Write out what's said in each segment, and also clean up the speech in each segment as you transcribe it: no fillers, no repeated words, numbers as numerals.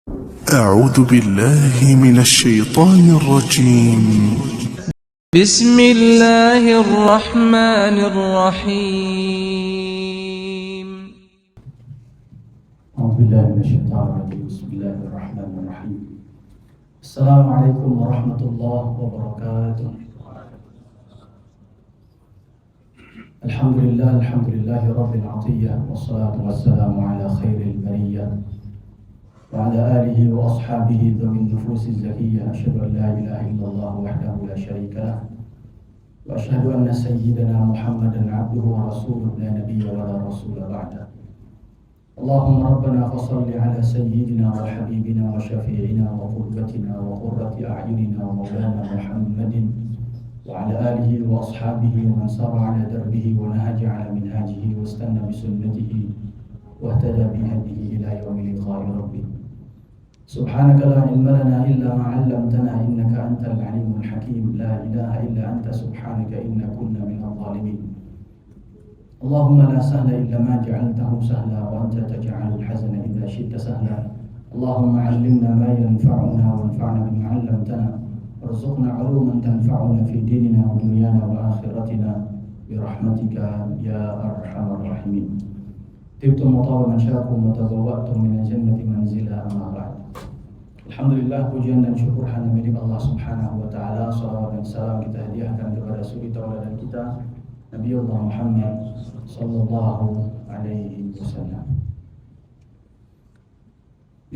أعوذ بالله من الشيطان الرجيم. بسم الله الرحمن الرحيم. أعوذ بالله من الشيطان الرجيم. بسم الله الرحمن الرحيم. السلام عليكم ورحمة الله وبركاته. الحمد لله رب العطية، والصلاة والسلام على خير البرية وعلى آله وأصحابه ذوي النفوس الزكية. أشهد أن لا إله إلا الله وحده لا شريك له، وأشهد أن سيدنا محمدا عبده ورسوله لا نبي ولا رسول بعده. اللهم ربنا فصل على سيدنا وحبيبنا وشفيعنا وقربتنا وقرة أعيننا ومولانا محمد وعلى آله وأصحابه ومن سار على دربه ونهج على منهاجه واستنى بسنته واهتدى بهديه إلى يوم لقاء ربه. سبحانك لا علم لنا إلا ما علمتنا إنك أنت العليم الحكيم. لا إله إلا أنت سبحانك إنا كنا من الظالمين. اللهم لا سهل إلا ما جعلته سهلا، وأنت تجعل الحزن إذا شئت سهلا. اللهم علمنا ما ينفعنا وانفعنا بما علمتنا، وارزقنا علوما تنفعنا في ديننا ودنيانا وآخرتنا برحمتك يا أرحم الراحمين. Tibtum wa mansyakum wa tabawwa'tum min al-jannati manzila, amma ba'd. Alhamdulillah, pujian dan syukur hanya milik Allah Subhanahu wa taala. Salawat dan salam kita hadiahkan kepada suri tauladan kita, Nabiullah Muhammad sallallahu alaihi wasallam.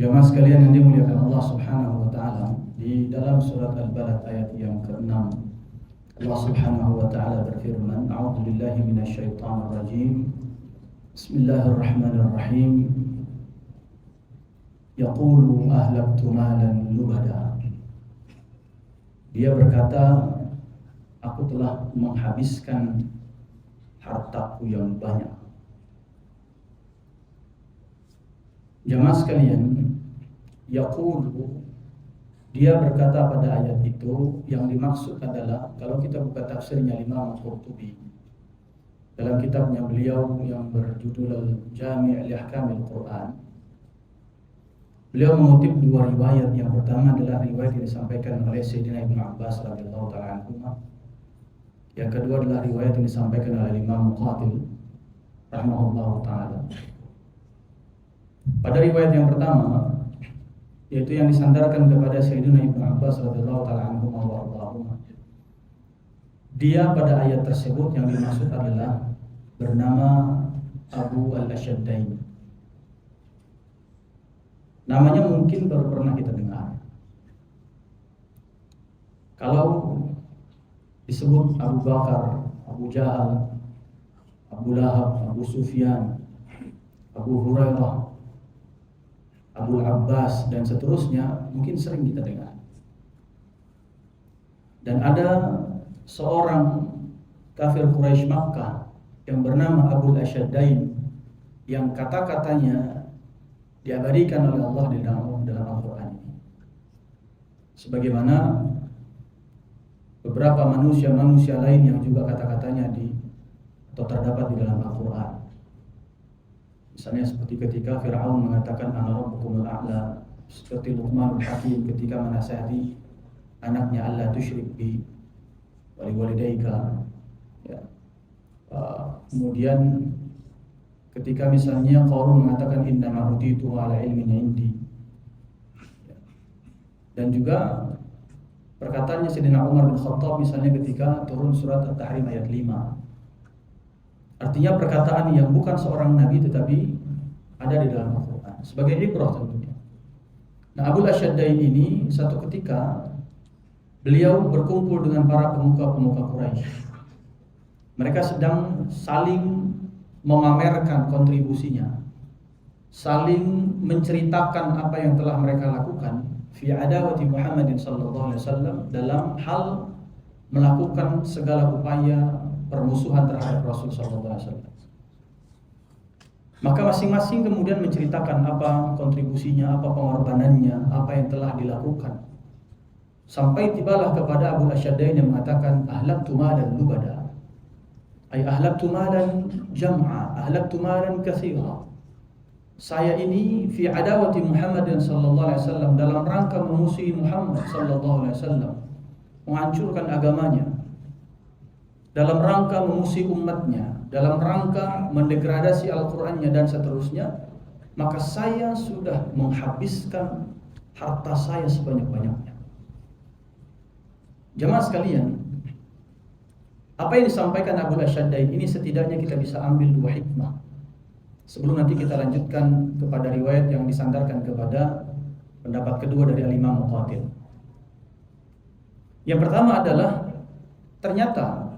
Jamaah sekalian yang dimuliakan Allah Subhanahu wa taala, di dalam surat Al-Balad ayat yang ke-6, Allah Subhanahu wa taala berfirman, A'udzu billahi minasyaitonir rajim. Bismillahirrahmanirrahim. Yaqulu ahlaktu malan lubada. Dia berkata, aku telah menghabiskan hartaku yang banyak. Jamaah sekalian, yaqulu, dia berkata pada ayat itu, yang dimaksud adalah, kalau kita buka tafsirnya Imam Al-Qurtubi dalam kitabnya beliau yang berjudul Jami' li Ahkamil Quran, beliau mengutip dua riwayat. Yang pertama adalah riwayat yang disampaikan oleh Sayyidina Ibnu Abbas radhiyallahu ta'ala anhu. Yang kedua adalah riwayat yang disampaikan oleh Imam Muqatil rahimahullahu ta'ala. Pada riwayat yang pertama, yaitu yang disandarkan kepada Sayyidina Ibnu Abbas radhiyallahu ta'ala anhu wa ardhahuma, dia pada ayat tersebut yang dimaksud adalah bernama Abu al-Ashaddain. Namanya mungkin baru pernah kita dengar. Kalau disebut Abu Bakar, Abu Jahal, Abu Lahab, Abu Sufyan, Abu Hurairah, Abu Abbas, dan seterusnya, mungkin sering kita dengar. Dan ada seorang kafir Quraisy Makkah yang bernama Abu al-Ashaddain, yang kata-katanya diabadikan oleh Allah di dalam Al-Quran ini. Sebagaimana beberapa manusia lain yang juga kata-katanya atau terdapat di dalam Al-Quran. Misalnya seperti ketika Fir'aun mengatakan ana rabbukumul a'la, seperti Luqmanul Hakim ketika menasihati anaknya Allah tusyrik bi waliwalidaika, ya. Kemudian ketika misalnya Qarun mengatakan innama utitu ala ilmin indi, ya. Dan juga perkataannya Sayyidina Umar bin Khattab misalnya ketika turun surat At-Tahrim ayat 5. Artinya perkataan yang bukan seorang nabi tetapi ada di dalam Al-Quran sebagai ibrah tentunya. Nah, Abu al-Ashaddain ini satu ketika beliau berkumpul dengan para pemuka-pemuka Quraisy. Mereka sedang saling memamerkan kontribusinya, saling menceritakan apa yang telah mereka lakukan fi adawati Muhammadin sallallahu alaihi wasallam, dalam hal melakukan segala upaya permusuhan terhadap Rasul sallallahu alaihi wasallam. Maka masing-masing kemudian menceritakan apa kontribusinya, apa pengorbanannya, apa yang telah dilakukan. Sampai tibalah kepada Abu al-Ashaddain yang mengatakan ahlaktu malan lubada, ay ahlaktu malan jam'a, ahlaktu malan katsira. saya ini fi adawati Muhammadin sallallahu alaihi wasallam, dalam rangka memusuhi Muhammad sallallahu alaihi wasallam, menghancurkan agamanya, dalam rangka memusuhi umatnya, dalam rangka mendegradasi Al-Qur'annya dan seterusnya, maka saya sudah menghabiskan harta saya sebanyak-banyaknya. Jemaah sekalian, apa yang disampaikan Abu Asyaddain ini setidaknya kita bisa ambil dua hikmah. Sebelum nanti kita lanjutkan kepada riwayat yang disandarkan kepada pendapat kedua dari Al-Imam Muqatil. Yang pertama adalah ternyata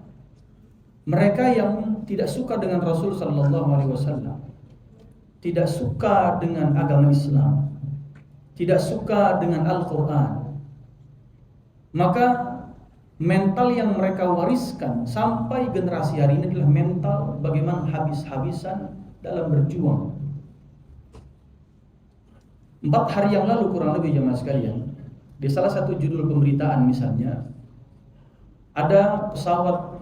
mereka yang tidak suka dengan Rasul sallallahu alaihi wasallam, tidak suka dengan agama Islam, tidak suka dengan Al-Qur'an, maka mental yang mereka wariskan sampai generasi hari ini adalah mental bagaimana habis-habisan dalam berjuang. 4 hari yang lalu kurang lebih jemaah sekalian, di salah satu judul pemberitaan misalnya, ada pesawat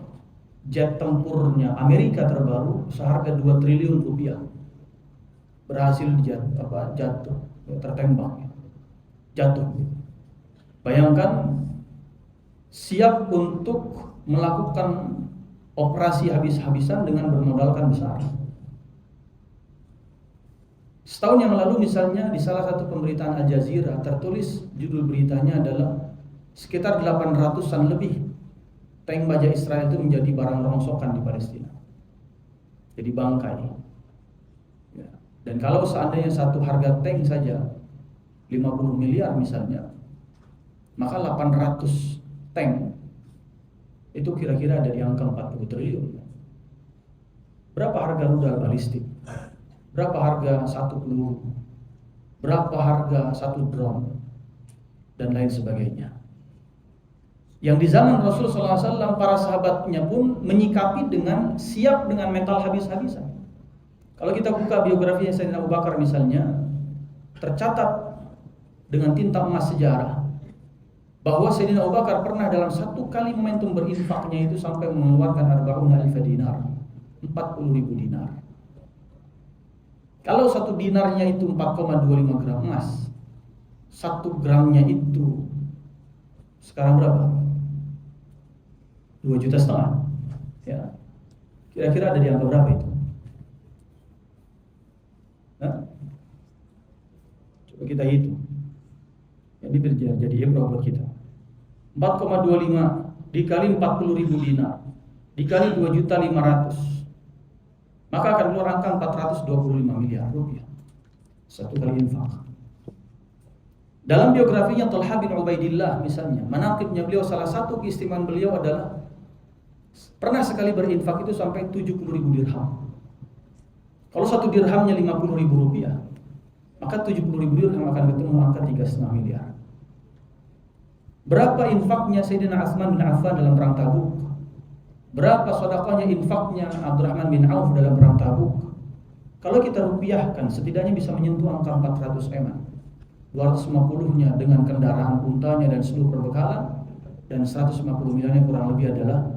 jet tempurnya Amerika terbaru seharga 2 triliun rupiah berhasil jatuh, tertembak, jatuh. Bayangkan, siap untuk melakukan operasi habis-habisan dengan bermodalkan besar. Setahun yang lalu misalnya di salah satu pemberitaan Al Jazeera tertulis, judul beritanya adalah sekitar 800-an lebih tank baja Israel itu menjadi barang rongsokan di Palestina, jadi bangkai. Dan kalau seandainya satu harga tank saja 50 miliar misalnya, maka 800 tank itu kira-kira ada di angka 40 triliun. Berapa harga rudal balistik? Berapa harga satu peluru? Berapa harga satu drone? Dan lain sebagainya. Yang di zaman Rasulullah SAW, para sahabatnya pun menyikapi dengan siap dengan mental habis-habisan. Kalau kita buka biografinya Sayyidina Abu Bakar misalnya, tercatat dengan tinta emas sejarah bahwa Sayyidina Abu Bakar pernah dalam satu kali momentum berinfaknya itu sampai mengeluarkan 40.000 dinar, 40.000 dinar. Kalau satu dinarnya itu 4,25 gram emas, 1 gramnya itu sekarang berapa? 2,5 juta. Ya. Kira-kira ada di angka berapa itu? Hah? Coba kita hitung. Jadi jadi ibrah buat kita. 4,25 dikali 40.000 dinar dikali 2.500.000, maka akan keluar angka 425 miliar rupiah satu kali infak. Dalam biografinya Talha bin Ubaidillah misalnya, manaqibnya beliau, salah satu keistimewaan beliau adalah pernah sekali berinfak itu sampai 70.000 dirham. Kalau satu dirhamnya 50.000 rupiah, maka 70.000 dirham akan ketemu angka 3,5 miliar. Berapa infaknya Sayyidina Utsman bin Affan dalam perang Tabuk? Berapa sedekahnya, infaknya Abdurrahman bin Auf dalam perang Tabuk? Kalau kita rupiahkan, setidaknya bisa menyentuh angka 400 eman. 250-nya dengan kendaraan untanya dan seluruh perbekalan, dan 150 miliarnya kurang lebih adalah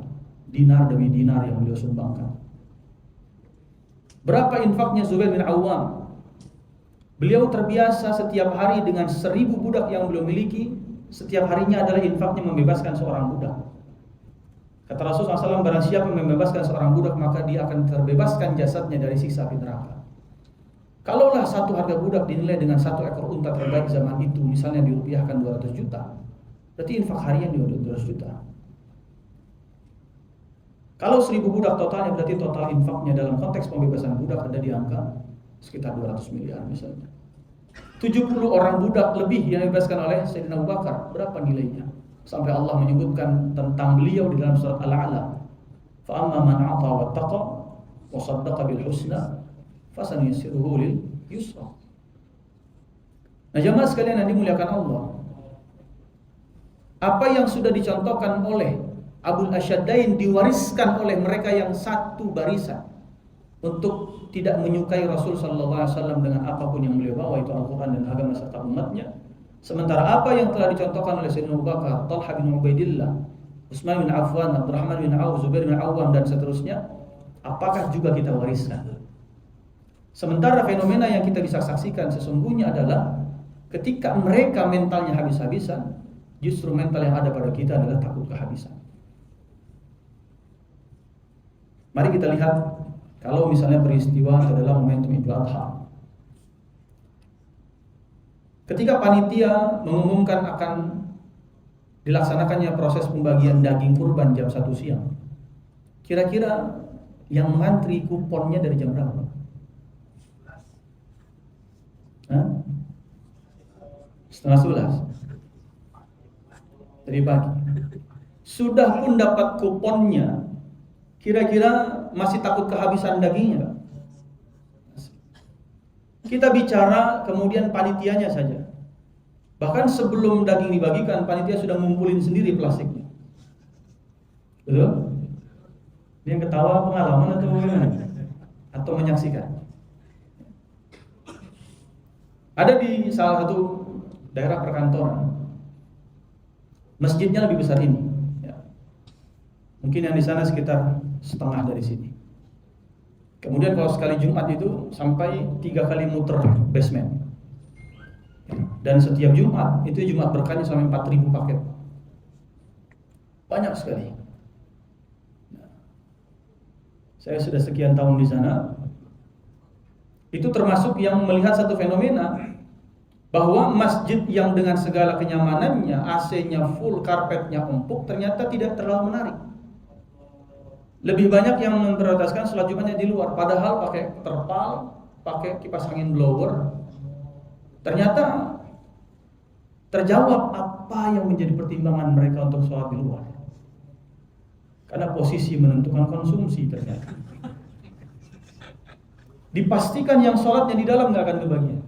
dinar demi dinar yang beliau sumbangkan. Berapa infaknya Zubair bin Awam? Beliau terbiasa setiap hari dengan 1.000 budak yang beliau miliki, setiap harinya adalah infaknya membebaskan seorang budak. Kata Rasulullah SAW, barang siapa membebaskan seorang budak, maka dia akan terbebaskan jasadnya dari siksa api neraka. Kalaulah satu harga budak dinilai dengan 1 ekor unta terbaik zaman itu, misalnya dirupiahkan 200 juta, berarti infak harian dia 200 juta. Kalau 1.000 budak totalnya, berarti total infaknya dalam konteks pembebasan budak ada di angka sekitar 200 miliar misalnya. 70 orang budak lebih yang dibebaskan oleh Sayyidina Abu Bakar, berapa nilainya? Sampai Allah menyebutkan tentang beliau di dalam surat Al-A'la, fa amma man a'ta wattaqa wa saddaqa bil husna fasanuyassiruhu lil yusra. Nah, jemaah sekalian yang dimuliakan Allah, apa yang sudah dicontohkan oleh Abu Asyaddain diwariskan oleh mereka yang satu barisan untuk tidak menyukai Rasul sallallahu alaihi wasallam dengan apapun yang beliau bawa, itu Al-Qur'an dan agama serta umatnya. Sementara apa yang telah dicontohkan oleh Sayyidina Abu Bakar, Talha bin Ubaidillah, Utsman bin Affan, Abdurrahman bin Auf, Zubair bin Awam dan seterusnya, apakah juga kita wariskan? Sementara fenomena yang kita bisa saksikan sesungguhnya adalah ketika mereka mentalnya habis-habisan, justru mental yang ada pada kita adalah takut kehabisan. Mari kita lihat kalau misalnya peristiwa adalah momentum Idul Adha. Ketika panitia mengumumkan akan dilaksanakannya proses pembagian daging kurban jam 1 siang, kira-kira yang mengantri kuponnya dari jam berapa? Setengah 11 dari pagi. Sudah pun dapat kuponnya, kira-kira masih takut kehabisan dagingnya? Kita bicara kemudian panitianya saja. Bahkan sebelum daging dibagikan, panitia sudah ngumpulin sendiri plastiknya. Betul? Dia yang ketawa pengalaman atau bagaimana? Atau menyaksikan? Ada di salah satu daerah perkantoran, masjidnya lebih besar ini. Ya. Mungkin yang di sana sekitar setengah dari sini. Kemudian kalau sekali Jumat itu sampai 3 kali muter basement. Dan setiap Jumat itu Jumat berkahnya sampai 4.000 paket. Banyak sekali. Saya sudah sekian tahun di sana. Itu termasuk yang melihat satu fenomena bahwa masjid yang dengan segala kenyamanannya, AC-nya full, karpetnya empuk, ternyata tidak terlalu menarik. Lebih banyak yang memprioritaskan sholat Jumatnya di luar, padahal pakai terpal, pakai kipas angin blower. Ternyata terjawab apa yang menjadi pertimbangan mereka untuk sholat di luar. Karena posisi menentukan konsumsi ternyata. Dipastikan yang sholatnya di dalam nggak akan kebagian.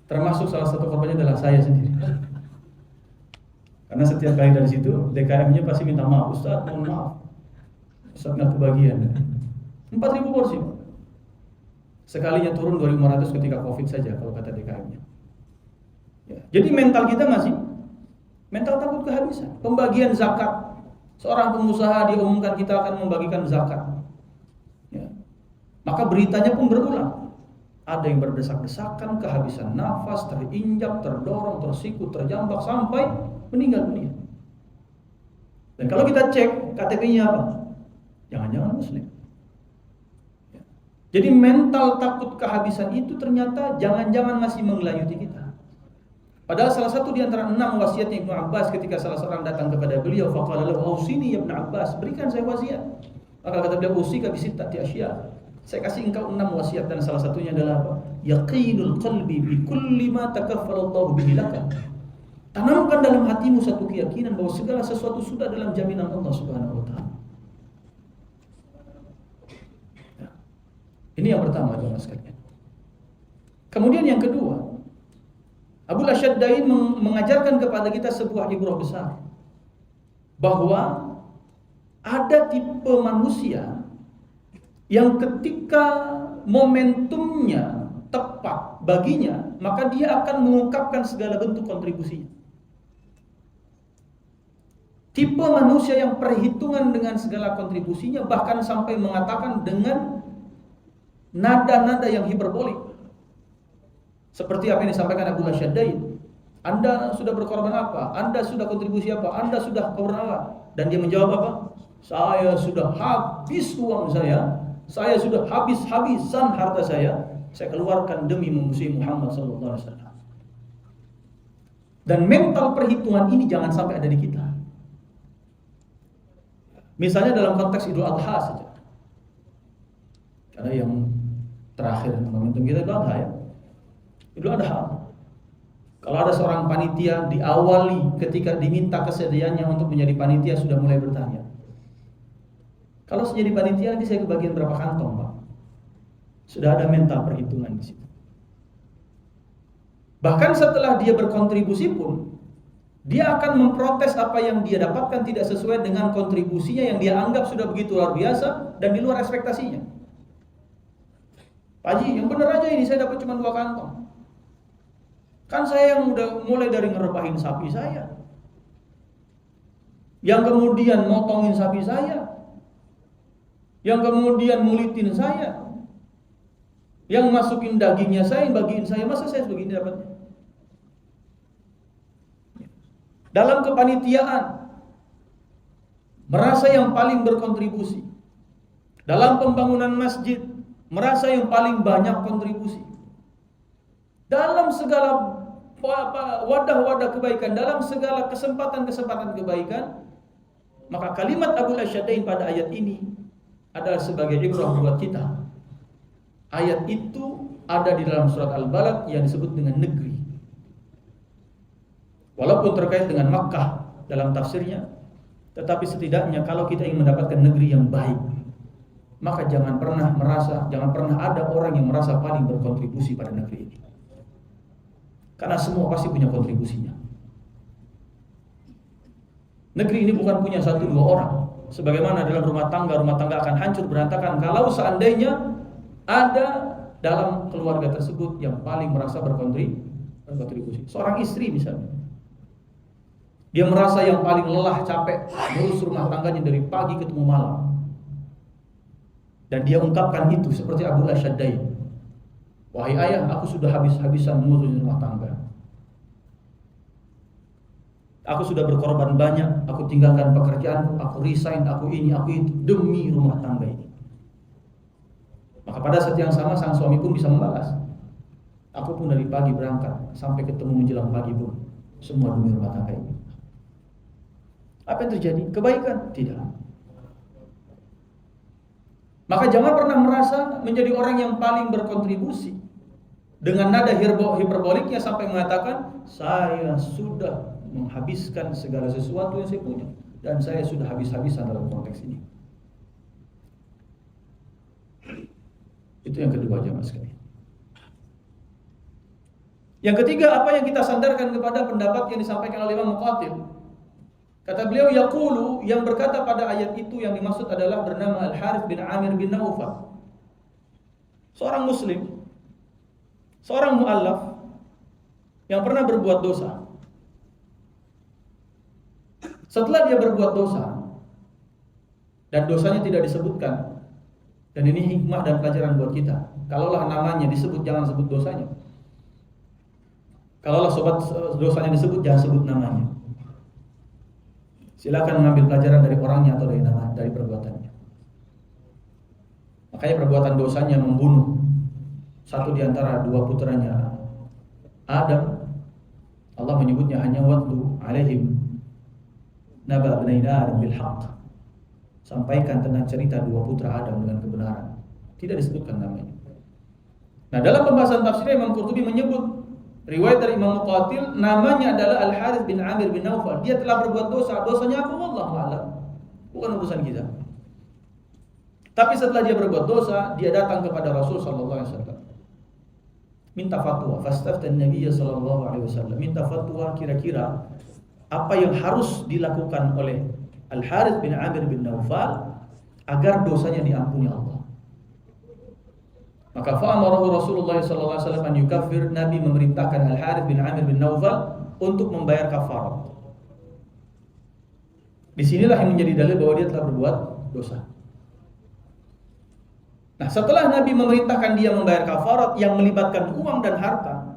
Termasuk salah satu korbannya adalah saya sendiri. Karena setiap kali dari situ DKM-nya pasti minta maaf, Ustaz, mohon maaf, Ustaz nggak kebagian. 4.000 porsi. Sekalinya turun 2.500 ketika COVID saja kalau kata DKM-nya. Ya. Jadi mental kita masih mental takut kehabisan. Pembagian zakat, seorang pengusaha diumumkan kita akan membagikan zakat. Ya. Maka beritanya pun berulang. Ada yang berdesak-desakan, kehabisan nafas, terinjak, terdorong, tersikut, terjambak sampai meninggal dunia. Dan kalau kita cek KTP-nya apa? Jangan-jangan Muslim. Ya. Jadi mental takut kehabisan itu ternyata jangan-jangan masih menggelayuti kita. Padahal salah satu di antara 6 wasiatnya Ibnu Abbas ketika salah seorang datang kepada beliau, faqala lahu ausini ya Ibnu Abbas, berikan saya wasiat. Maka kata beliau, usika bi sittati asya. Saya kasih engkau 6 wasiat dan salah satunya adalah apa? Yaqinul qalbi bi kulli ma takaffala Allah bihi laka. Tanamkan dalam hatimu satu keyakinan bahwa segala sesuatu sudah dalam jaminan Allah Subhanahu wa taala. Ya. Ini yang pertama, jemaah sekalian. Kemudian yang kedua, Abu Asyaddain mengajarkan kepada kita sebuah ibrah besar bahwa ada tipe manusia yang ketika momentumnya tepat baginya, maka dia akan mengungkapkan segala bentuk kontribusinya. Tipe manusia yang perhitungan dengan segala kontribusinya, bahkan sampai mengatakan dengan nada-nada yang hiperbolik. Seperti apa yang disampaikan Abu Asyaddain. Anda sudah berkorban apa? Anda sudah kontribusi apa? Anda sudah korban apa? Dan dia menjawab apa? Saya sudah habis uang saya sudah habis-habisan harta saya keluarkan demi memusuhi Muhammad sallallahu alaihi wasallam. Dan mental perhitungan ini jangan sampai ada di kita. Misalnya dalam konteks Idul Adha saja. Karena yang terakhir momentum kita Idul Adha ya. Idul Adha. Kalau ada seorang panitia diawali ketika diminta kesediaannya untuk menjadi panitia sudah mulai bertanya. Kalau saya jadi panitia nanti saya kebagian berapa kantong, Pak? Sudah ada mental perhitungan di situ. Bahkan setelah dia berkontribusi pun, dia akan memprotes apa yang dia dapatkan tidak sesuai dengan kontribusinya yang dia anggap sudah begitu luar biasa dan di luar ekspektasinya. Pak Haji, yang benar aja ini saya dapat cuma 2 kantong. Kan saya yang udah mulai dari ngerebahin sapi saya, yang kemudian motongin sapi saya, yang kemudian mulitin saya, Yang masukin dagingnya saya, yang bagiin saya, masa saya begini dapatnya? Dalam kepanitiaan, merasa yang paling berkontribusi. Dalam pembangunan masjid, merasa yang paling banyak kontribusi. Dalam segala wadah-wadah kebaikan, dalam segala kesempatan-kesempatan kebaikan, maka kalimat Abul Asyaddain pada ayat ini adalah sebagai ibrah buat kita. Ayat itu ada di dalam surat Al-Balad yang disebut dengan negeri. Walaupun terkait dengan Makkah dalam tafsirnya, tetapi setidaknya kalau kita ingin mendapatkan negeri yang baik, maka jangan pernah ada orang yang merasa paling berkontribusi pada negeri ini. Karena semua pasti punya kontribusinya. Negeri ini bukan punya 1-2 orang. Sebagaimana dalam rumah tangga akan hancur berantakan kalau seandainya ada dalam keluarga tersebut yang paling merasa berkontribusi. Seorang istri misalnya, dia merasa yang paling lelah, capek ngurus rumah tangganya dari pagi ketemu malam, dan dia ungkapkan itu seperti Abul Asyaddain, wahai ayah, aku sudah habis-habisan ngurus rumah tangga. Aku sudah berkorban banyak, aku tinggalkan pekerjaanku, aku resign, aku ini, aku itu demi rumah tangga ini. Maka pada saat yang sama sang suami pun bisa membalas, aku pun dari pagi berangkat sampai ketemu menjelang pagi pun semua demi rumah tangga ini. Apa yang terjadi? Kebaikan? Tidak. Maka jangan pernah merasa menjadi orang yang paling berkontribusi dengan nada hiperboliknya sampai mengatakan saya sudah menghabiskan segala sesuatu yang saya punya dan saya sudah habis-habisan dalam konteks ini. Itu yang kedua, jemaah sekalian. Yang ketiga, apa yang kita sandarkan kepada pendapat yang disampaikan oleh Imam Muqatil. Kata beliau, yaqulu, yang berkata pada ayat itu yang dimaksud adalah bernama Al-Harith bin Amir bin Naufal. Seorang muslim, seorang mu'allaf yang pernah berbuat dosa. Setelah dia berbuat dosa dan dosanya tidak disebutkan, dan ini hikmah dan pelajaran buat kita. Kalaulah namanya disebut, jangan sebut dosanya. Kalaulah dosanya disebut, jangan sebut namanya. Silakan mengambil pelajaran dari orangnya atau dari perbuatannya. Makanya perbuatan dosanya membunuh satu di antara 2 putranya Adam, Allah menyebutnya hanya watlu alaihim naba bani Adam bil haqq. Sampaikan tentang cerita 2 putra Adam dengan kebenaran. Tidak disebutkan namanya. Nah, dalam pembahasan tafsir Imam Qurtubi menyebut riwayat dari Imam Muqatil, namanya adalah Al-Harith bin Amir bin Naufal. Dia telah berbuat dosa. Dosanya apa? Wallahu a'lam. Bukan urusan kita. Tapi setelah dia berbuat dosa, dia datang kepada Rasul sallallahu alaihi wasallam. Minta fatwa. Fastaftan Nabiy sallallahu alaihi wasallam. Minta fatwa kira-kira apa yang harus dilakukan oleh Al-Harith bin Amir bin Naufal agar dosanya diampuni Allah. Maka fa'amarahu Rasulullah sallallahu alaihi wasallam an yukaffir. Nabi memerintahkan Al-Harith bin Amir bin Naufal untuk membayar kafarat. Disinilah yang menjadi dalil bahwa dia telah berbuat dosa. Nah, setelah Nabi memerintahkan dia membayar kafarat yang melibatkan uang dan harta,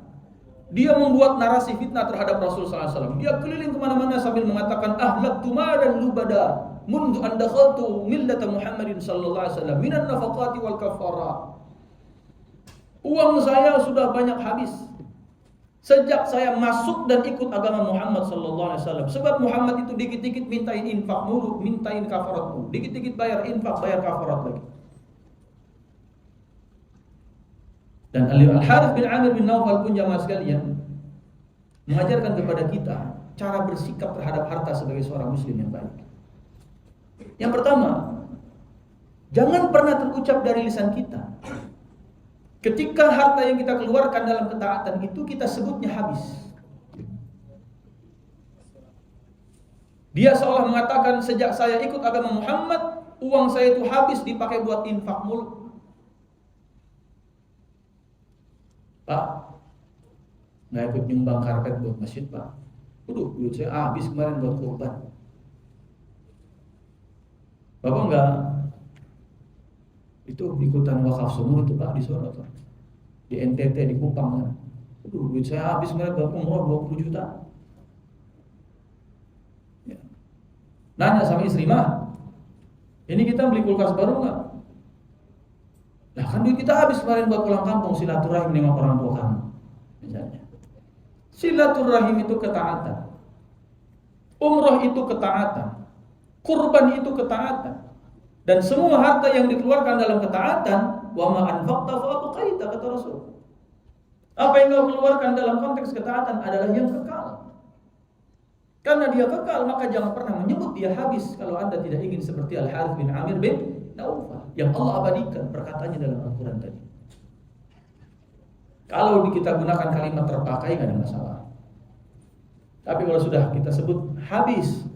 dia membuat narasi fitnah terhadap Rasul sallallahu alaihi wasallam. Dia keliling kemana-mana sambil mengatakan ahlaktu malan lubada mundu an dakhaltu millata Muhammadin sallallahu alaihi wasallam minan nafaqati wal kafarat. Uang saya sudah banyak habis sejak saya masuk dan ikut agama Muhammad sallallahu alaihi wasallam. Sebab Muhammad itu dikit-dikit mintain infak mulu, mintain kafarat mulu. Dikit-dikit bayar infak, bayar kafarat lagi. Dan Al-Harith bin Amir bin Naufal pun jamaah sekalian mengajarkan kepada kita cara bersikap terhadap harta sebagai seorang muslim yang baik. Yang pertama, jangan pernah terucap dari lisan kita ketika harta yang kita keluarkan dalam ketaatan itu kita sebutnya habis. Dia seolah mengatakan sejak saya ikut agama Muhammad, uang saya itu habis dipakai buat infak mulu. Pak, nggak ikut nyumbang karpet buat masjid, Pak. Duit saya habis kemarin buat kurban. Bapak nggak itu ikutan wakaf sumur itu, Pak, di sana, Pak. di NTT, di Kupang. Aduh, duit saya habis kemarin buat umroh 20 juta. Ya. Nanya sama istri, mah, ini kita beli kulkas baru nggak? Nah kan duit kita habis kemarin buat pulang kampung, silaturahim dengan orang tua kamu. Misalnya, silaturahim itu ketaatan, umroh itu ketaatan, kurban itu ketaatan, dan semua harta yang dikeluarkan dalam ketaatan, wa ma anfaqta fa abqaita, kata Rasul. Apa yang kau keluarkan dalam konteks ketaatan adalah yang kekal. Karena dia kekal, maka jangan pernah menyebut dia habis kalau Anda tidak ingin seperti Al-Harith bin Amir bin Naufal yang Allah abadikan perkataannya dalam Al-Quran tadi. Kalau kita gunakan kalimat terpakai, nggak ada masalah. Tapi kalau sudah kita sebut habis,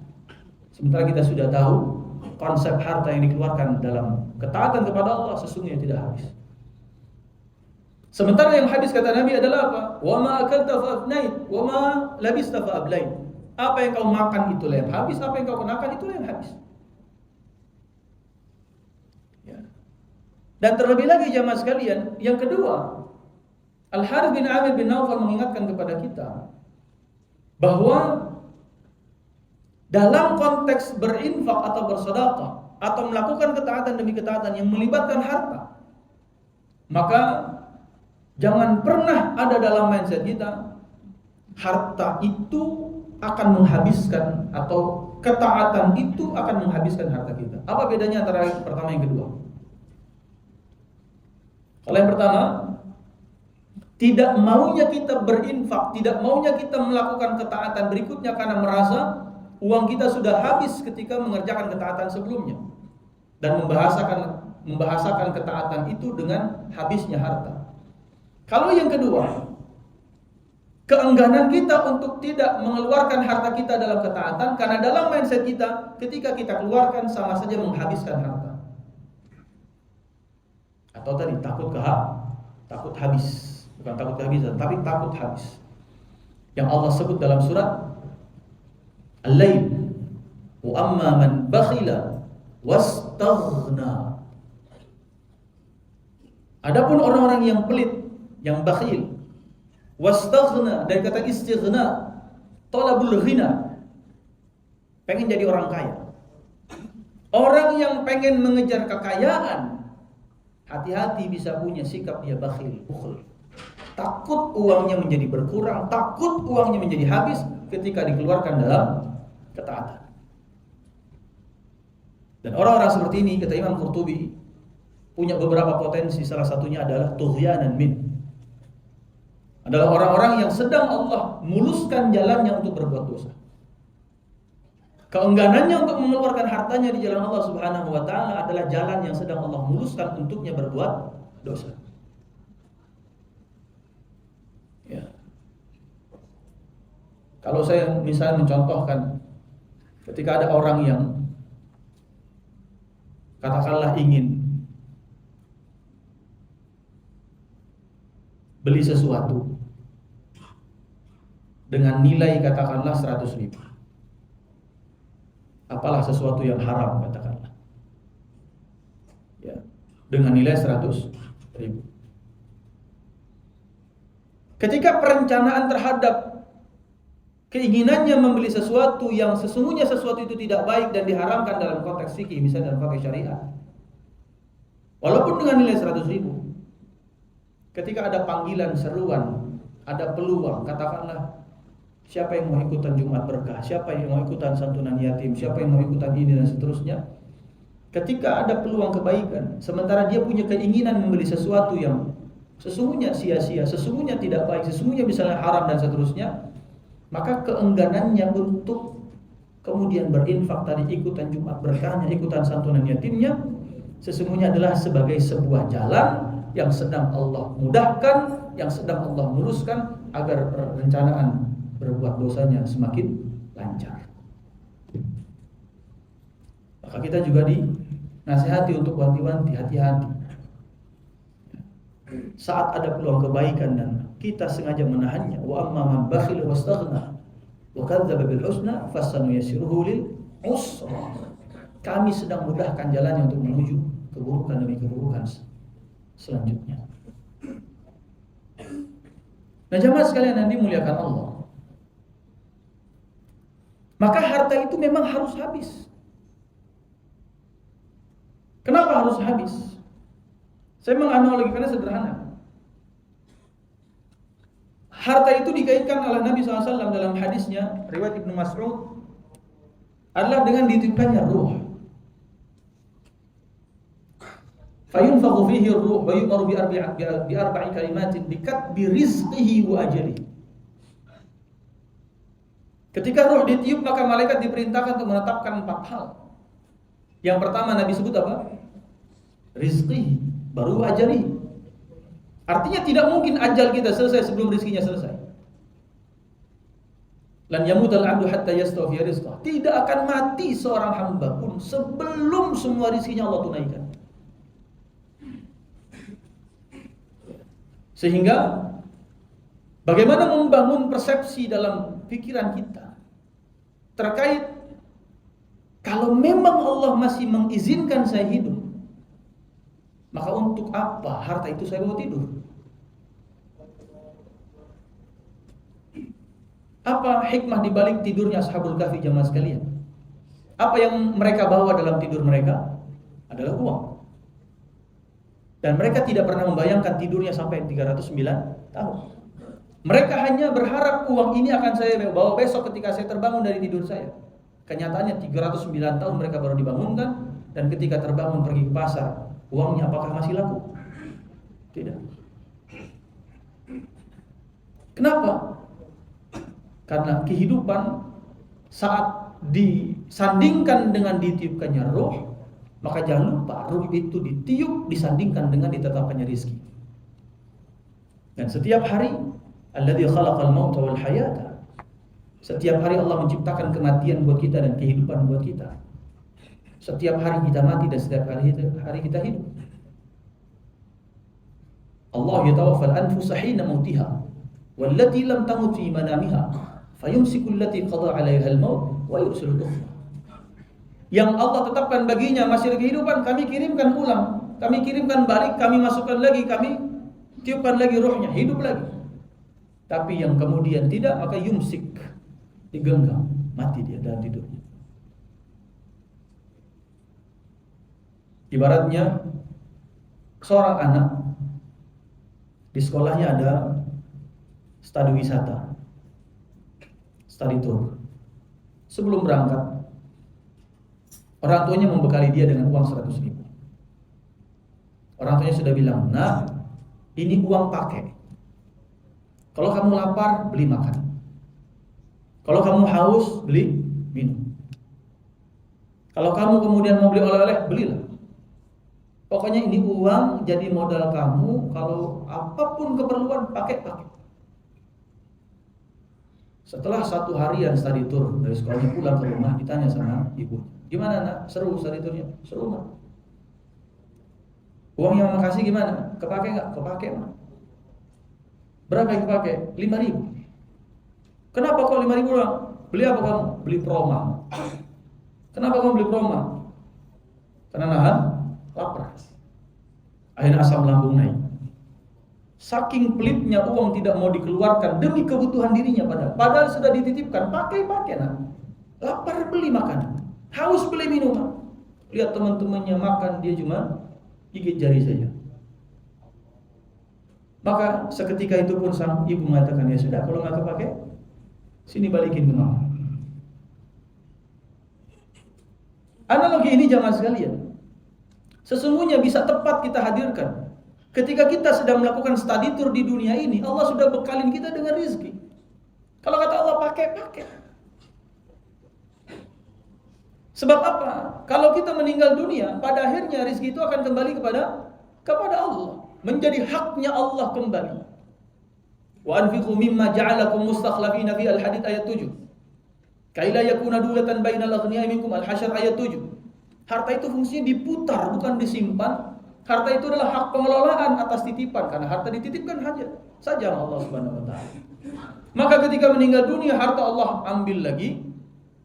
sementara kita sudah tahu konsep harta yang dikeluarkan dalam ketaatan kepada Allah sesungguhnya tidak habis. Sementara yang habis kata Nabi adalah apa? Wa ma akalta fa afnait, wa ma labista fa ablait. Apa yang kau makan itulah yang habis, apa yang kau kenakan itulah yang habis. Ya. Dan terlebih lagi jamaah sekalian, yang kedua, Al-Harith bin Amir bin Naufal mengingatkan kepada kita bahwa dalam konteks berinfak atau bersedekah atau melakukan ketaatan demi ketaatan yang melibatkan harta, maka jangan pernah ada dalam mindset kita harta itu akan menghabiskan atau ketaatan itu akan menghabiskan harta kita. Apa bedanya antara yang pertama yang kedua? Kalau yang pertama, tidak maunya kita berinfak, tidak maunya kita melakukan ketaatan berikutnya karena merasa uang kita sudah habis ketika mengerjakan ketaatan sebelumnya, dan membahasakan ketaatan itu dengan habisnya harta. Kalau yang kedua, keengganan kita untuk tidak mengeluarkan harta kita dalam ketaatan karena dalam mindset kita ketika kita keluarkan sama saja menghabiskan harta. Atau tadi takut habis, bukan takut kehabisan, tapi takut habis. Yang Allah sebut dalam surat Al-Lail, wa amma man bakhila wastaghna. Adapun orang-orang yang pelit, yang bakhil, wastaghna, dari kata istighna, talabul ghina, pengen jadi orang kaya. Orang yang pengen mengejar kekayaan, hati-hati bisa punya sikap dia bakhil, bukhul. Takut uangnya menjadi berkurang, takut uangnya menjadi habis ketika dikeluarkan dalam ketaatan. Dan orang-orang seperti ini, kata Imam Qurtubi, punya beberapa potensi. Salah satunya adalah tughyanan min, adalah orang-orang yang sedang Allah muluskan jalannya untuk berbuat dosa. Keengganannya untuk mengeluarkan hartanya di jalan Allah Subhanahu wa taala adalah jalan yang sedang Allah muluskan untuknya berbuat dosa. Ya. Kalau saya misalnya mencontohkan, ketika ada orang yang katakanlah ingin beli sesuatu dengan nilai katakanlah 100 ribu, apalah sesuatu yang haram katakanlah, ya, dengan nilai 100 ribu. Ketika perencanaan terhadap keinginannya membeli sesuatu yang sesungguhnya sesuatu itu tidak baik dan diharamkan dalam konteks fikih, misalnya dalam konteks syariat, walaupun dengan nilai 100 ribu, ketika ada panggilan, seruan, ada peluang, katakanlah siapa yang mau ikutan Jumat Berkah, siapa yang mau ikutan santunan yatim, siapa yang mau ikutan ini dan seterusnya. Ketika ada peluang kebaikan, sementara dia punya keinginan membeli sesuatu yang sesungguhnya sia-sia, sesungguhnya tidak baik, sesungguhnya misalnya haram dan seterusnya, maka keengganannya untuk kemudian berinfak tadi, ikutan Jumat Berkahnya, ikutan santunan yatimnya, sesungguhnya adalah sebagai sebuah jalan yang sedang Allah mudahkan, yang sedang Allah muluskan agar perencanaan berbuat dosanya semakin lancar. Maka kita juga dinasihati untuk wanti-wanti, hati-hati. Saat ada peluang kebaikan dan kita sengaja menahannya, wa amma man bakhil wastaghna wa kadzdzaba bil husna fasanuyassiruhu lil usra. Kami sedang mudahkan jalannya untuk menuju keburukan demi keburukan selanjutnya. Nah, jamaah sekalian yang dimuliakan Allah, maka harta itu memang harus habis. Kenapa harus habis? Saya menganalogikannya sederhana. Harta itu dikaitkan oleh Nabi SAW dalam hadisnya, riwayat Ibnu Mas'ud, adalah dengan dititipkannya ruh. Fayunfakhu fihi ruh wa yu'maru bi arba'i kalimatin bikatbi rizqihi wa ajalihi. Ketika ruh ditiup, maka malaikat diperintahkan untuk menetapkan 4 hal. Yang pertama Nabi sebut apa? Rizqihi, baru ajalihi. Artinya tidak mungkin ajal kita selesai sebelum rizkinya selesai. Lan yamutal 'abdu hatta yastawfi rizqah. Tidak akan mati seorang hamba pun sebelum semua rizkinya Allah tunaikan. Sehingga bagaimana membangun persepsi dalam pikiran kita terkait kalau memang Allah masih mengizinkan saya hidup, maka untuk apa harta itu saya bawa tidur? Apa hikmah dibalik tidurnya Ashabul Kahfi jamaah sekalian? Apa yang mereka bawa dalam tidur mereka? Adalah uang. Dan mereka tidak pernah membayangkan tidurnya sampai 309 tahun. Mereka hanya berharap uang ini akan saya bawa besok ketika saya terbangun dari tidur saya. Kenyataannya 309 tahun mereka baru dibangunkan, dan ketika terbangun pergi ke pasar, uangnya apakah masih laku? Tidak. Kenapa? Karena kehidupan saat disandingkan dengan ditiupkannya roh, maka jangan lupa ruh itu ditiup disandingkan dengan ditetapkannya rizki. Dan setiap hari alladzi khalaqal mauta wal hayata, setiap hari Allah menciptakan kematian buat kita dan kehidupan buat kita. Setiap hari kita mati dan setiap hari kita hidup. Allah yatawaffal anfusa hina mautiha wallati lam tamut fi manamiha fayumsiku allati qada 'alaiha al-maut wa yursilu ukhra. Yang Allah tetapkan baginya masih ada kehidupan, kami kirimkan ulang, kami kirimkan balik, kami masukkan lagi, kami tiupkan lagi rohnya, hidup lagi. Tapi yang kemudian tidak, maka yumsik, digenggam, mati dia dalam tidurnya. Ibaratnya seorang anak di sekolahnya ada studi wisata, studi tour. Sebelum berangkat, orang tuanya membekali dia dengan uang 100.000. Orang tuanya sudah bilang, nah ini uang pakai. Kalau kamu lapar, beli makan. Kalau kamu haus, beli minum. Kalau kamu kemudian mau beli oleh-oleh, belilah. Pokoknya ini uang jadi modal kamu, kalau apapun keperluan, pakai. Setelah 1 harian study tour dari sekolahnya pulang ke rumah, ditanya sama ibu, gimana nak? Seru study tournya? Seru mah. Uang yang mama kasih gimana? Kepake nggak? Kepake mah. Berapa yang kepake? 5.000. Kenapa kok 5.000 doang? Beli apa kamu? Beli proma. Kenapa kamu beli proma? Karena nahan lapar. Akhirnya asam lambung naik. Saking pelitnya uang tidak mau dikeluarkan demi kebutuhan dirinya, padahal sudah dititipkan, pakai nak. Lapar beli makan, haus beli minuman. Lihat teman-temannya makan, dia cuma gigit jari saja. Maka seketika itu pun sang ibu mengatakan, ya sudah, kalau nggak kepake, sini balikin ke mama. Analogi ini jamaah sekalian, sesungguhnya bisa tepat kita hadirkan ketika kita sedang melakukan study tour di dunia ini. Allah sudah bekalin kita dengan rezeki. Kalau kata Allah pakai. Sebab apa? Kalau kita meninggal dunia, pada akhirnya rezeki itu akan kembali kepada Allah, menjadi haknya Allah kembali. Wa anfiqu mimma ja'alakum mustakhlifina fi al-hadid ayat 7. Kaila yakuna dulatan bainal aghniya'i minkum al-hasyr ayat 7. Harta itu fungsinya diputar, bukan disimpan. Harta itu adalah hak pengelolaan atas titipan, karena harta dititipkan saja Allah Subhanahu wa taala. Maka ketika meninggal dunia, harta Allah ambil lagi,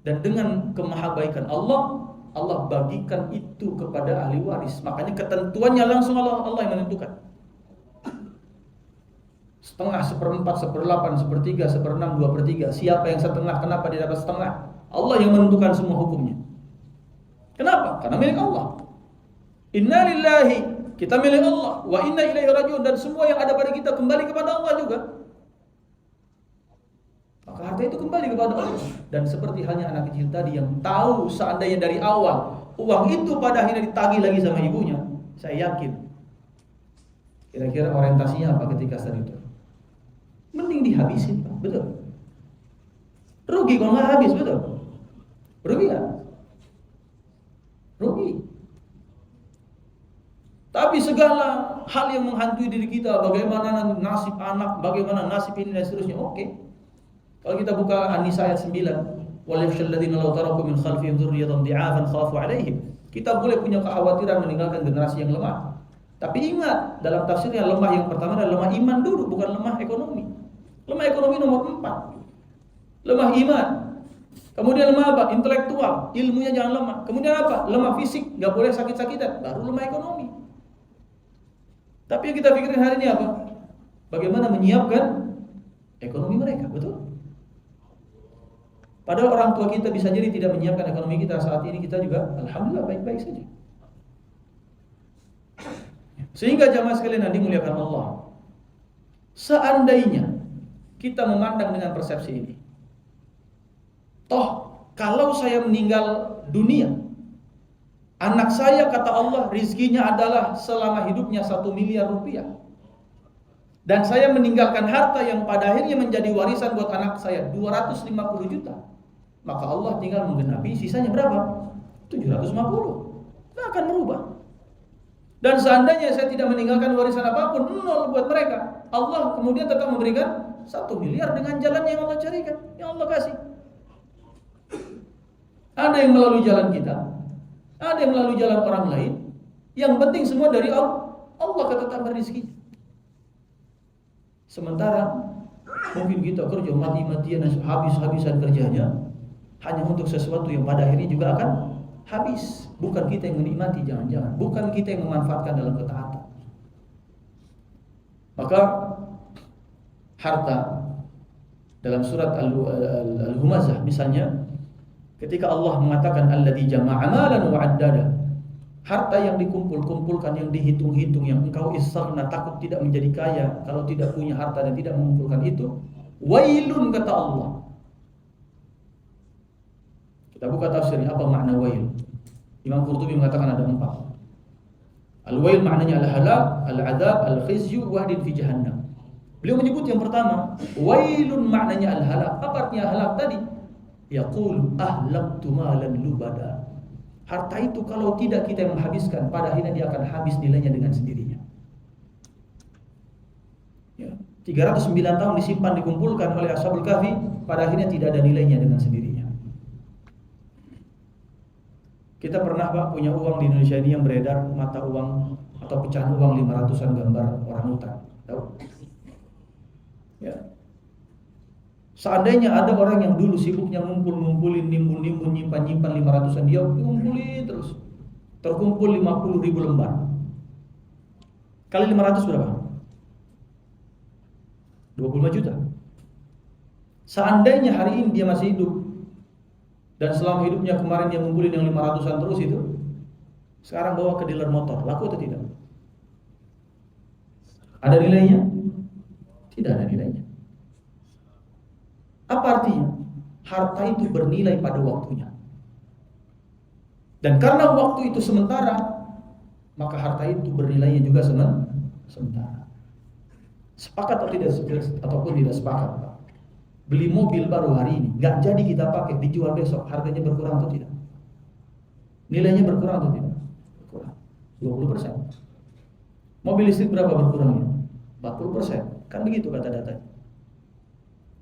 dan dengan kemahabaikan Allah bagikan itu kepada ahli waris. Makanya ketentuannya langsung Allah yang menentukan. setengah, seperempat, seperdelapan, sepertiga, seperenam, 2/3. Siapa yang setengah? Kenapa dia dapat setengah? Allah yang menentukan semua hukumnya. Kenapa? Karena milik Allah. Inna lillahi, kita milik Allah, wa inna ilaihi rajiun, dan semua yang ada pada kita kembali kepada Allah juga. Maka harta itu kembali kepada Allah. Dan seperti halnya anak kecil tadi yang tahu seandainya dari awal uang itu pada akhirnya ditagih lagi sama ibunya, saya yakin kira-kira orientasinya apa ketika saat itu? Mending dihabisin, Pak. Betul. Rugi kalau nggak habis, betul. Rugi nggak? Rugi. Tapi segala hal yang menghantui diri kita, bagaimana nasib anak, bagaimana nasib ini dan seterusnya, oke. Kalau kita buka An-Nisa ayat 9, wal yakhshal ladzina law taraku min khalfihim dzurriyyatan dhi'afan khafu 'alaihim. Kita boleh punya kekhawatiran meninggalkan generasi yang lemah. Tapi ingat, dalam tafsirnya lemah yang pertama adalah lemah iman dulu, bukan lemah ekonomi. Lemah ekonomi nomor 4. Lemah iman. Kemudian lemah apa? Intelektual, ilmunya jangan lemah. Kemudian apa? Lemah fisik, nggak boleh sakit-sakitan. Baru lemah ekonomi. Tapi yang kita pikirin hari ini apa? Bagaimana menyiapkan ekonomi mereka, betul? Padahal orang tua kita bisa jadi tidak menyiapkan ekonomi kita saat ini, kita juga alhamdulillah baik-baik saja. Sehingga jamaah sekalian yang dimuliakan Allah, seandainya kita memandang dengan persepsi ini, toh kalau saya meninggal dunia, anak saya kata Allah rizkinya adalah selama hidupnya 1 miliar rupiah, dan saya meninggalkan harta yang pada akhirnya menjadi warisan buat anak saya 250 juta, maka Allah tinggal menggenapi sisanya berapa? 750. Tidak akan merubah. Dan seandainya saya tidak meninggalkan warisan apapun, 0 buat mereka, Allah kemudian tetap memberikan 1 miliar dengan jalan yang Allah carikan, yang Allah kasih. Ada yang melalui jalan kita, ada yang melalui jalan orang lain. Yang penting semua dari Allah. Allah ketetapan rezeki. Sementara mungkin kita kerja mati-matian dan habis-habisan kerjanya hanya untuk sesuatu yang pada akhirnya juga akan habis. Bukan kita yang menikmati, jangan-jangan. Bukan kita yang memanfaatkan dalam ketaatan. Maka harta dalam surat Al-Humazah misalnya, ketika Allah mengatakan alladzi jama'a malan wa 'addada, harta yang dikumpul-kumpulkan, yang dihitung-hitung, yang engkau istaghna, takut tidak menjadi kaya kalau tidak punya harta dan tidak mengumpulkan itu, wailun, kata Allah. Kita buka tafsirnya, apa makna wail? Imam Qurtubi mengatakan ada 4. Al-wail maknanya al-halak, al-'adzab, al-khizyu, wahdin fi jahannam. Beliau menyebut yang pertama, wailun maknanya al-halak. Apa artinya halak tadi? Yaqulu ahlaktu malan lubada. Harta itu kalau tidak kita yang menghabiskan, pada akhirnya dia akan habis nilainya dengan sendirinya. Ya, 309 tahun disimpan, dikumpulkan oleh Ashabul Kahfi, pada akhirnya tidak ada nilainya dengan sendirinya. Kita pernah Pak punya uang di Indonesia ini yang beredar, mata uang atau pecahan uang 500-an gambar orang hutan. Tahu? Ya. Seandainya ada orang yang dulu sibuknya ngumpulin, nimbun, nyimpan 500-an, dia kumpulin terus. Terkumpul 50.000 lembar. Kali 500 berapa? 25 juta. Seandainya hari ini dia masih hidup, dan selama hidupnya kemarin dia ngumpulin yang 500-an terus itu, sekarang bawa ke dealer motor, laku atau tidak? Ada nilainya? Tidak ada nilainya. Apa artinya? Harta itu bernilai pada waktunya. Dan karena waktu itu sementara, maka harta itu bernilainya juga sementara. Sepakat atau tidak, ataupun tidak sepakat, Pak? Beli mobil baru hari ini, nggak jadi kita pakai, dijual besok, harganya berkurang atau tidak? Nilainya berkurang atau tidak? Berkurang 20%. Mobil listrik berapa berkurangnya? 40%. Kan begitu kata datanya.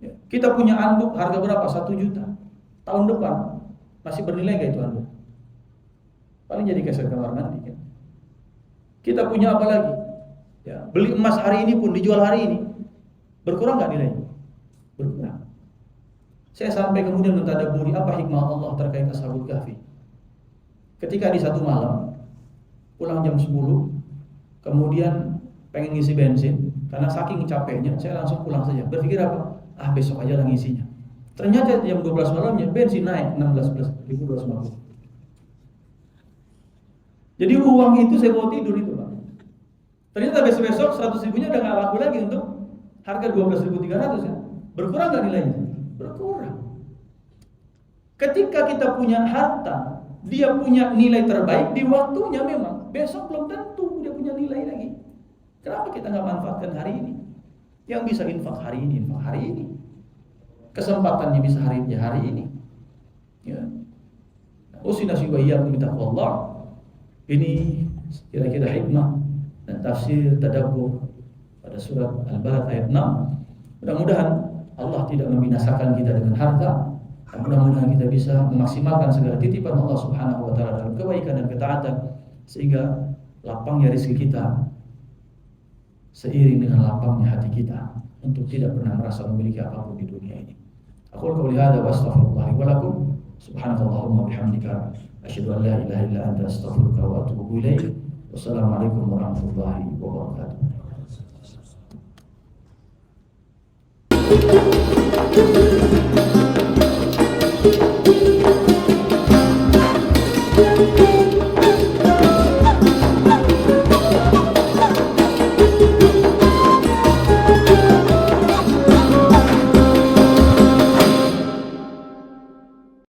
Ya. Kita punya anduk harga berapa? 1 juta. Tahun depan masih bernilai nggak itu anduk? Paling jadi geser kamar mandi kan. Kita punya apa lagi? Ya, beli emas hari ini pun dijual hari ini, berkurang nggak nilainya? Berkurang. Saya sampai kemudian mentadabburi apa hikmah Allah terkait Ashabul Kahfi. Ketika di satu malam pulang jam 10, kemudian pengen ngisi bensin, Karena saking capeknya, saya langsung pulang saja. Berpikir apa? Besok aja lah ngisinya. Ternyata jam 12 malamnya bensin naik 16.250. Jadi uang itu saya bawa tidur itu, Pak. Ternyata besok-besok 100 ribunya udah gak laku lagi untuk harga 12.300 ya. Berkurang gak nilainya? Berkurang. Ketika kita punya harta, dia punya nilai terbaik di waktunya memang. Besok belum tentu dia punya nilai lagi. Kenapa kita gak manfaatkan hari ini? Yang bisa infak hari ini, infak hari ini. Kesempatannya bisa hari ini. Ya. Usinasi wa iyyakum bittaqwallah. Ini kira-kira hikmah dan tafsir tadabbur pada surat Al-Balad ayat 6. Mudah-mudahan Allah tidak membinasakan kita dengan harta. Dan mudah-mudahan kita bisa memaksimalkan segala titipan Allah Subhanahu wa taala dalam kebaikan dan ketaatan sehingga lapangnya rezeki kita seiring dengan lapangnya hati kita untuk tidak pernah merasa memiliki apapun di dunia ini. Aku qouli hadza wa astaghfirullah wa lakum. Subhanakallahumma bihamdika asyhadu an la ilaha illa anta astaghfiruka wa atubu ilaik. Wassalamualaikum warahmatullahi wabarakatuh.